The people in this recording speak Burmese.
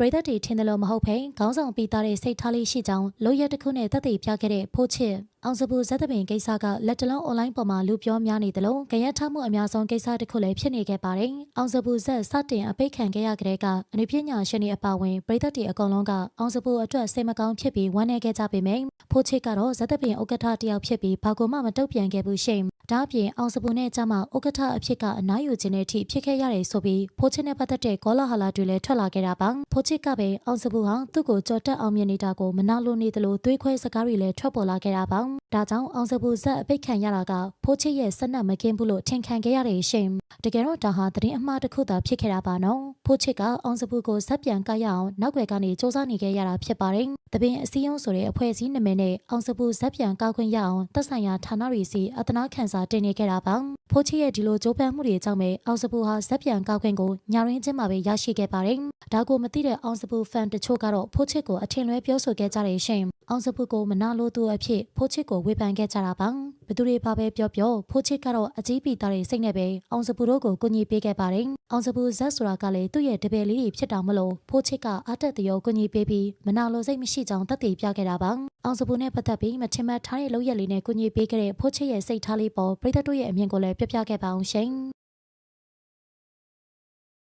ပရိသတ်တွေထင်တယ်လို့မဟုတ်ဘဲခေါင်းဆောင်ပြီးသားတဲ့စိတ်ထားလေးရှိကြောင်းလိုရက်တစ်ခုနဲ့သက်သေပြခဲ့တဲ့ဖိုးချစ်အောင်စပူဇက်သပင်ကိစ္စကလက်တလုံးအွန်လိုင်းပေါ်မှာလူပြောများနေတယ်လို့ကြရက်ထမှုအများဆုံးကိစ္စတစ်ခုလည်းဖြစ်နေခဲ့ပါတယ်။အောင်စပူဇက်စတင်အပိတ်ခံခဲ့ရတဲ့ကအနုပညာရှင်တွေအပါအဝင်ပရိသတ်တွေအကုန်လုံးကအောင်စပူအတွက်စိတ်မကောင်းဖြစ်ပြီးဝမ်းနည်းခဲ့ကြပေမယ့်ဖိုးချစ်ကတော့ဇက်သပင်ဥက္ကဋ္ဌတယောက်ဖြစ်ပြီးဘာကိုမှမတုံ့ပြန်ခဲ့ဘူးရှင်။ဒါအပြင်အောင်စပူနဲ့ကြမှာဥက္ကဋ္ဌအဖြစ်ကအနားယူခြင်းတဲ့အထိဖြစ်ခဲ့ရတယ်ဆိုပြီးဖိုးချစ်နဲ့ပတ်သက်တဲ့ကောလာဟလတွေလည်းထွက်လာခဲ့တာပါ။ဖိုးချစ်ကပဲအောင်စပူဟာသူ့ကိုကြော်တက်အောင်မြင်နေတာကိုမနာလိုနေတယ်လို့တွေးခွဲစကားတွေလည်းထွက်ပေါ်လာခဲ့တာပါ။ဒါကြောင့်အောင်စပူဇက်အပိတ်ခံရတာကဖိုးချစ်ရဲ့စက်နက်မကင်းဘူးလို့ထင်ခံခဲ့ရတဲ့ရှင်။တကယ်တော့ဒါဟာသတင်းအမှားတစ်ခုသာဖြစ်ခဲ့တာပါနော်။ဖိုးချစ်ကအောင်စပူကိုဇက်ပြန်ကရအောင်နောက်ွယ်ကနေစူးစမ်းနေခဲ့ရတာဖြစ်ပါတယ်။တပင်အစည်းအရုံးဆိုတဲ့အဖွဲ့အစည်းနာမည်နဲ့အောင်စပူဇက်ပြန်ကောက်ခွင့်ရအောင်သက်ဆိုင်ရာဌာနတွေစီအသနာခံစာတင်နေခဲ့တာပါ။ဖိုးချစ်ရဲ့ဒီလိုကြိုးပမ်းမှုတွေကြောင့်ပဲအောင်စပူဟာဇက်ပြန်ကောက်ခွင့်ကိုညရင်းချင်းမှာပဲရရှိခဲ့ပါတယ်။ဒါကိုမသိတဲ့အောင်စပူဖန်တချို့ကတော့ဖိုးချစ်ကိုအထင်လွဲပြောဆိုခဲ့ကြတဲ့ရှင်။အောင်စပူကိုမနာလိုသူအဖြစ်ဖိုးချစ်ကိုဝေဖန်ခဲ့ကြတာပါ။ဘသူတွေပါပဲပြောဖိုးချစ်ကတော့အကြီးပီသားတွေစိတ်နဲ့ပဲအောင်စပူတို့ကိုကူညီပေးခဲ့ပါတယ်။အောင်စပူဇက်ဆိုတာကလည်းသူ့ရဲ့တပည့်လေးတွေဖြစ်တာမလို့ဖိုးချစ်ကအားတက်တရောကူညီပေးပြီးမနာလိုစိတ်မရှိကြောင်းသက်သေပြခဲ့တာပါ။အောင်စပူနဲ့ပတ်သက်ပြီးမထင်မှတ်ထားတဲ့လုပ်ရက်လေးနဲ့ကူညီပေးခဲ့တဲ့ဖိုးချစ်ရဲ့စိတ်ထားလေးပေါ်ပရိသတ်တို့ရဲ့အမြင်ကိုလည်းပြပြခဲ့ပါအောင်ရှင်။